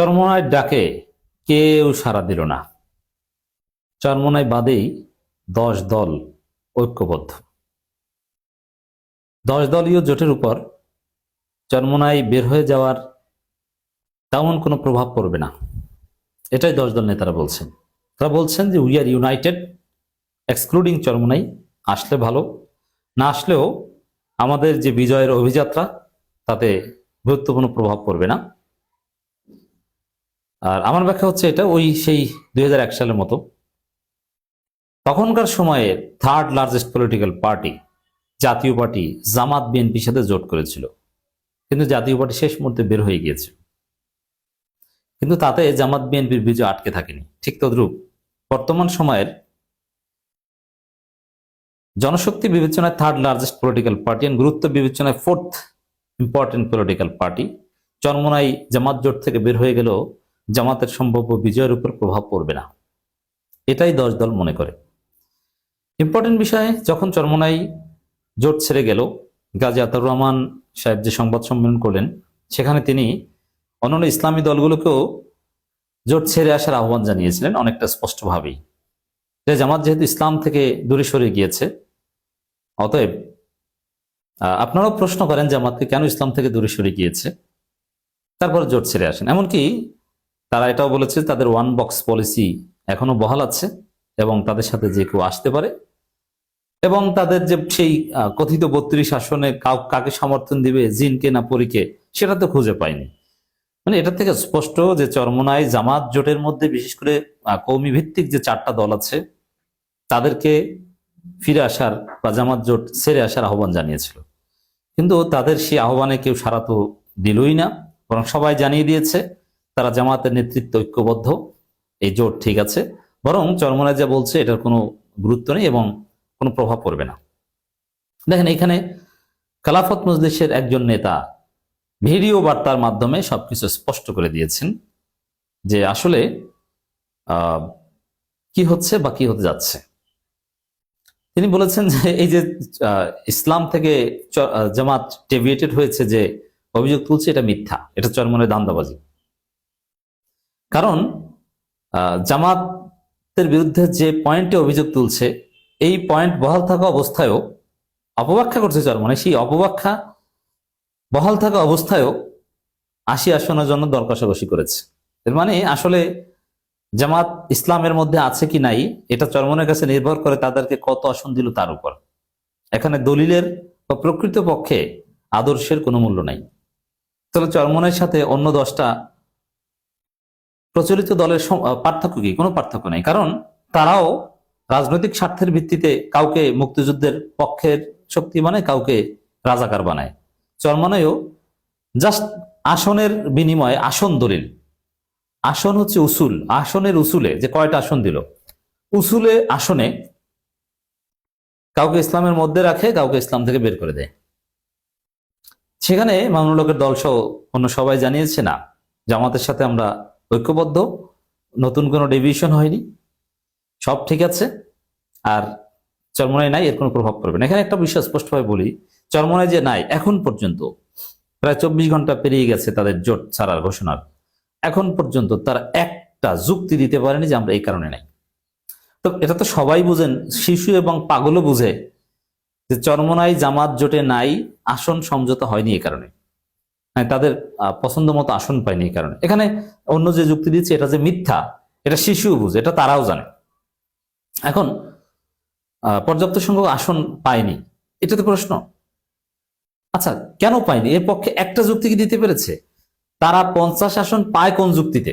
চরমোনাই ডাকে কেউ সাড়া দিল না। চরমোনাই বাদেই 10 দল ঐক্যবদ্ধ। 10 দলীয় জোটের উপর চরমোনাই বের হয়ে যাওয়ার তেমন কোনো প্রভাব পড়বে না, এটাই 10 দল নেতারা বলছেন। তারা বলছেন যে we are United, excluding Charmonai. আসলে ভালো, না আসলেও আমাদের যে বিজয়ের অভিযাত্রা তাতে গুরুত্বপূর্ণ প্রভাব পড়বে না। আর আমার ব্যাখ্যা হচ্ছে এটা সেই 2001 সালের মতো তখনকার সময়ে থার্ড লার্জেস্ট পলিটিক্যাল পার্টি জাতীয় পার্টি জামাত বিএনপির সাথে জোট করেছিল, কিন্তু জাতীয় পার্টি শেষ মুহূর্তে বের হয়ে গিয়েছে। কিন্তু তাতে জামাত বিএনপির বিজয় আটকে থাকেনি। ঠিক তদ্রূপ বর্তমান সময়ের জনশক্তি বিবেচনায় থার্ড লার্জেস্ট পলিটিক্যাল পার্টি এবং গুরুত্ব বিবেচনায় fourth important political party Charmonai Jamaat জোট থেকে বের হয়ে গেলেও জামাতের সম্ভাব্য বিজয়ের উপর প্রভাব পড়বে না, এটাই 10 দল মনে করে। ইম্পর্টেন্ট বিষয়ে যখন চরমোনাই জোট ছেড়ে গেল, গাজী আতাউর রহমান সাহেব যে সংবাদ সম্মেলন করলেন সেখানে তিনি অন্যান্য ইসলামী দলগুলোকেও জোট ছেড়ে আসার আহ্বান জানিয়েছিলেন অনেকটা স্পষ্টভাবেই, যে জামাত যেহেতু ইসলাম থেকে দূরে সরে গিয়েছে, অতএব আপনারাও প্রশ্ন করেন জামাতকে কেন ইসলাম থেকে দূরে সরে গিয়েছে, তারপরে জোট ছেড়ে আসেন। এমনকি তারা এটাও বলেছে তাদের ওয়ান বক্স পলিসি এখনো বহাল আছে এবং তাদের সাথে যে কেউ আসতে পারে, এবং তাদের যে সেই কথিত 32 আসনে কাকে সমর্থন দিবে, জিনকে না পরীকে, সেটা তো খুঁজে পায়নি। মানে এটা থেকে স্পষ্ট যে চরমোনাই জামাত জোটের মধ্যে বিশেষ করে কওমি ভিত্তিক যে 4টা দল আছে তাদেরকে ফিরে আসার বা জামাত জোট ছেড়ে আসার আহ্বান জানিয়েছিল, কিন্তু তাদের সেই আহ্বানে কেউ সাড়া তো দিলই না, বরং সবাই জানিয়ে দিয়েছে তারা জামাতের নেতৃত্ব ঐক্যবদ্ধ, এই জোট ঠিক আছে। বরং চরমোনাই যা বলছে এটার কোনো গুরুত্ব নেই এবং কোনো প্রভাব পড়বে না। দেখেন, এখানে খেলাফত মজলিসের একজন নেতা ভিডিও বার্তার মাধ্যমে সবকিছু স্পষ্ট করে দিয়েছেন যে আসলে কি হচ্ছে বা কি হতে যাচ্ছে। তিনি বলেছেন যে এই যে ইসলাম থেকে জামাত ডেভিয়েটেড হয়েছে যে অভিযোগ তুলছে, এটা মিথ্যা, এটা চরমোনাই ধান্দাবাজি। কারণ জামাতের বিরুদ্ধে যে পয়েন্টে অভিযোগ তুলছে এই পয়েন্ট বহাল থাকা অবস্থায়ও অপব্যাখ্যা করছে চরমোনাই, সেই অপব্যাখ্যা বহাল থাকা অবস্থায়ও 80 আসনের জন্য দর কষাকষি করেছে। এর মানে আসলে জামাত ইসলামের মধ্যে আছে কি নাই এটা চরমোনাইয়ের কাছে নির্ভর করে তাদেরকে কত আসন দিল তার উপর। এখানে দলিলের বা প্রকৃত পক্ষে আদর্শের কোনো মূল্য নাই। তাহলে চরমোনাইয়ের সাথে অন্য 10টা প্রচলিত দলের পার্থক্য কি? কোনো পার্থক্য নেই, কারণ তারাও রাজনৈতিক স্বার্থের ভিত্তিতে কাউকে মুক্তিযুদ্ধের পক্ষের শক্তি বানায়, কাউকে রাজাকার বানায়। চরমোনাইও জাস্ট আসনের বিনিময়ে আসন দলিল, আসন হচ্ছে উসুল, আসনের উসুলে যে কয়টা আসন দিল, উসুলে আসনে কাউকে ইসলামের মধ্যে রাখে, কাউকে ইসলাম থেকে বের করে দেয়। সেখানে মামুনুল দল সহ অন্য সবাই জানিয়েছে না, জামাতের সাথে আমরা ঐক্যবদ্ধ, নতুন কোনো ডিভিশন হয়নি, সব ঠিক আছে, আর চরমোনাই নাই, এর কোনো প্রভাব পড়বে না। এখানে একটা বিষয় স্পষ্টভাবে বলি, চরমোনাই যে নাই, এখন পর্যন্ত প্রায় 24 ঘন্টা পেরিয়ে গেছে তাদের জোট ছাড়ার ঘোষণার, এখন পর্যন্ত তারা একটা যুক্তি দিতে পারেনি যে আমরা এই কারণে নাই। তো এটা তো সবাই বুঝেন, শিশু এবং পাগলও বুঝে যে চরমোনাই জামাত জোটে নাই, আসন সমঝোতা হয়নি এই কারণে, তাদের পছন্দ মতো আসন পায়নি এই কারণে। এখানে অন্য যে যুক্তি দিচ্ছে এটা যে মিথ্যা, এটা শিশুও বুঝে, এটা তারাও জানে। এখন পর্যাপ্ত সংখ্যক আসন পায়নি, এটা তো প্রশ্ন। আচ্ছা, কেন পায়নি? এর পক্ষে একটা যুক্তি কি দিতে পেরেছে? তারা 50 আসন পায় কোন যুক্তিতে?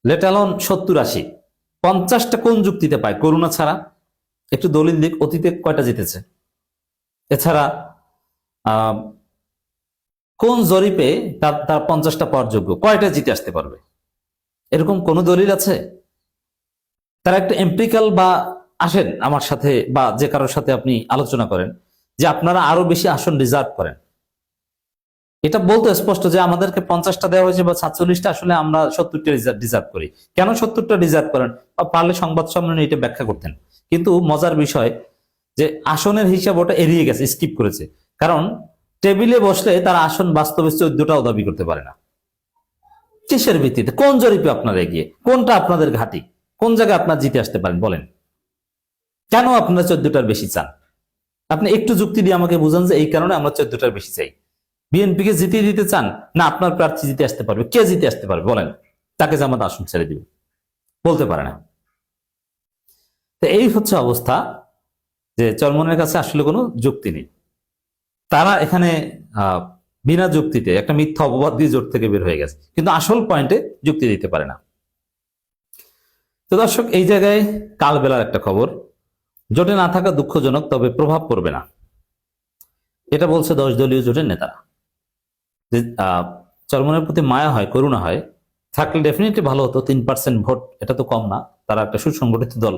লেট অ্যালোন 70-80, 50টা কোন যুক্তিতে পায়? করুণা ছাড়া। একটু দলিল দিক, অতীতে কয়টা জিতেছে? এছাড়া কোন জরিপে তার 50টা পাওয়ার যোগ্য? কয়টা জিতে আসতে পারবে? এরকম কোন দলিল আছে? তারা একটা এমপিরিক্যাল বা আসেন আমার সাথে বা যে কারোর সাথে আপনি আলোচনা করেন যে আপনারা আরো বেশি আসন রিজার্ভ করেন, এটা বলতে স্পষ্ট যে আমাদেরকে 50টা দেওয়া হয়েছে বা 47টা, আসলে আমরা 70টা রিজার্ভ করি। কেন 70টা রিজার্ভ করেন? পারলে সংবাদ সম্মেলনে এটা ব্যাখ্যা করতেন। কিন্তু মজার বিষয় যে আসনের হিসাব ওটা এড়িয়ে গেছে, স্কিপ করেছে, কারণ টেবিলে বসলে তারা আসন বাস্তবে 14টাও দাবি করতে পারে না। কিসের ভিত্তিতে, কোন জরিপে আপনারা এগিয়ে, কোনটা আপনাদের ঘাঁটি, কোন জায়গায় আপনারা জিতে আসতে পারেন বলেন? কেন আপনারা 14টার বেশি চান? আপনি একটু যুক্তি দিয়ে আমাকে বুঝান যে এই কারণে আমরা 14টার বেশি চাই। বিএনপিকে জিতিয়ে দিতে চান, না আপনার প্রার্থী জিতে আসতে পারবে? কে জিতে আসতে পারবে বলেন? তাকে জামাত আসন ছেড়ে দিবে, বলতে পারে না। তো এই হচ্ছে অবস্থা, যে চরমনের কাছে আসলে কোনো যুক্তি নেই। তারা এখানে বিনা যুক্তিতে একটা মিথ্যা অপবাদ দিয়ে জোট থেকে বের হয়ে গেছে, কিন্তু আসল পয়েন্টে যুক্তি দিতে পারে না। তো দর্শক, এই জায়গায় কালবেলার একটা খবর, জোটে না থাকা দুঃখজনক, তবে প্রভাব পড়বে না, এটা বলছে 10 দলীয় জোটের নেতারা। যে চরমনের প্রতি মায়া হয়, করুণা হয়, থাকলে ডেফিনেটলি ভালো হতো। 3% ভোট, এটা তো কম না। তারা একটা সুসংগঠিত দল,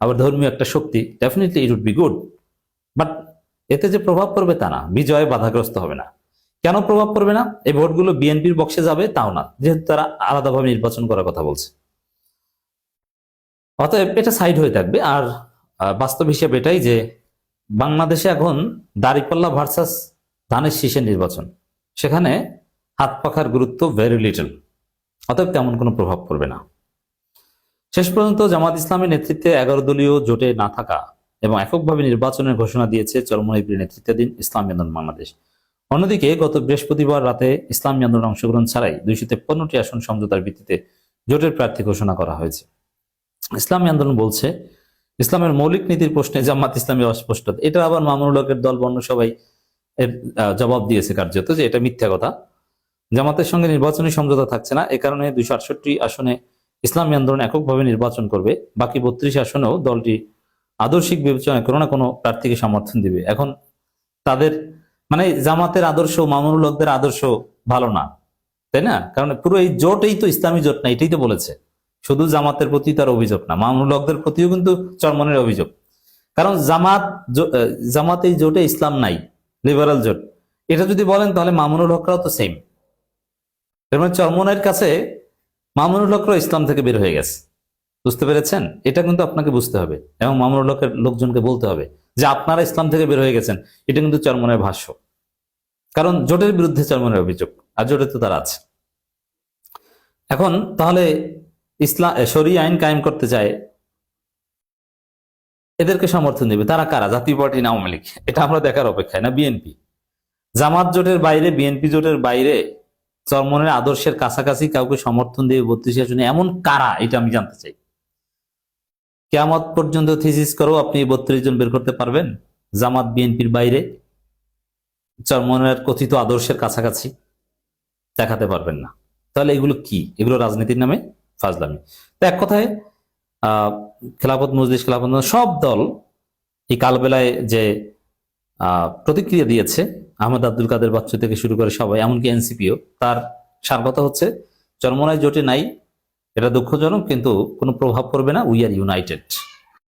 আবার ধর্মীয় একটা শক্তি, definitely it would be good. But এতে যে প্রভাব পড়বে তা না, বিজয়ে বাধাগ্রস্ত হবে না। কেন প্রভাব পড়বে না? এই ভোটগুলো বিএনপির বক্সে যাবে তাও না, যেহেতু তারা আলাদাভাবে নির্বাচন করার কথা বলছে। অতএব এটা সাইড হয়ে থাকবে। আর বাস্তব হিসেবে এটাই যে বাংলাদেশে এখন দাঁড়িপাল্লা ভার্সাস ধানের শীষের নির্বাচন, সেখানে হাত পাখার গুরুত্ব ভেরি লিটল, অতএব তেমন কোনো প্রভাব পড়বে না। শেষ পর্যন্ত জামাত ইসলামের নেতৃত্বে 11 দলীয় জোটে না থাকা এবং এককভাবে নির্বাচনের ঘোষণা দিয়েছে চরমনাইয়ের নেতৃত্বাধীন ইসলামী আন্দোলন বাংলাদেশ। অন্যদিকে গত বৃহস্পতিবার রাতে ইসলামী আন্দোলন অংশগ্রহণ ছাড়াই 253টি আসন সমঝোতার ভিত্তিতে জোটের প্রার্থী ঘোষণা করা হয়েছে। ইসলামী আন্দোলন বলছে, ইসলামের মৌলিক নীতির প্রশ্নে জামাত ইসলামী অস্পষ্ট। এটা আবার মামুনুল হকের দল বর্ণ সবাই এর জবাব দিয়েছে কার্যত, যে এটা মিথ্যা কথা, জামাতের সঙ্গে নির্বাচনী সমঝোতা থাকছে না। এ কারণে 268 আসনে ইসলামী আন্দোলন এককভাবে নির্বাচন করবে, বাকি 32 আসনেও দলটি আদর্শিক বিবেচনায় কোনো না কোনো প্রার্থীকে সমর্থন দিবে। এখন তাদের মানে জামাতের আদর্শ, মামুনুল হকদের আদর্শ ভালো না, তাই না? কারণ পুরো এই জোটই তো ইসলামী জোট না, এটাই তো বলেছে। শুধু জামাতের প্রতি তার অভিযোগ না, মামুনুল হকদের প্রতিও কিন্তু চরমনের অভিযোগ। কারণ জামাত এই জোটে ইসলাম নাই, লিবারাল জোট, এটা যদি বলেন তাহলে মামুনুল হকরাও তো সেম। এর মানে চরমনের কাছে মামুনুল হকরাও ইসলাম থেকে বের হয়ে গেছে। বুঝতে পেরেছেন? এটা কিন্তু আপনাকে বুঝতে হবে এবং মামুনুল হকের লোকজনকে বলতে হবে যে আপনারা ইসলাম থেকে বের হয়ে গেছেন। এটা কিন্তু চরমনের ভাষ্য, কারণ জোটের বিরুদ্ধে চরমনের অভিযোগ, আর জোটে তো তারা আছে। এখন তাহলে ইসলাম শরিয়া আইন কায়েম করতে চায়, এদেরকে সমর্থন দেবে তারা কারা? জাতীয় পার্টি না আওয়ামী লীগ? এটা আমরা দেখার অপেক্ষায়, না বিএনপি? জামাত জোটের বাইরে, বিএনপি জোটের বাইরে চরমনের আদর্শের কাছাকাছি কাউকে সমর্থন দিয়ে 32 আসনে এমন কারা, এটা আমি জানতে চাই। কিয়ামত পর্যন্ত থিসিস করেও আপনি 32 জন বের করতে পারবেন জামাত বিএনপির বাইরে চরমনের কথিত আদর্শের কাছাকাছি? দেখাতে পারবেন না। তাহলে এগুলো কি? এগুলো রাজনীতির নামে ফাজলামি। তো এক কথায় খেলাফত মজলিস, খেলাফত সব দল এই কালবেলায় যে প্রতিক্রিয়া দিয়েছে, আহমেদ আব্দুল কাদের বাচ্চু থেকে শুরু করে সবাই, এমনকি এনসিপিও, তার সার কথা হচ্ছে চরমনাই জোটে নাই, এটা দুঃখজনক, কিন্তু কোনো প্রভাব পড়বে না, উই আর ইউনাইটেড।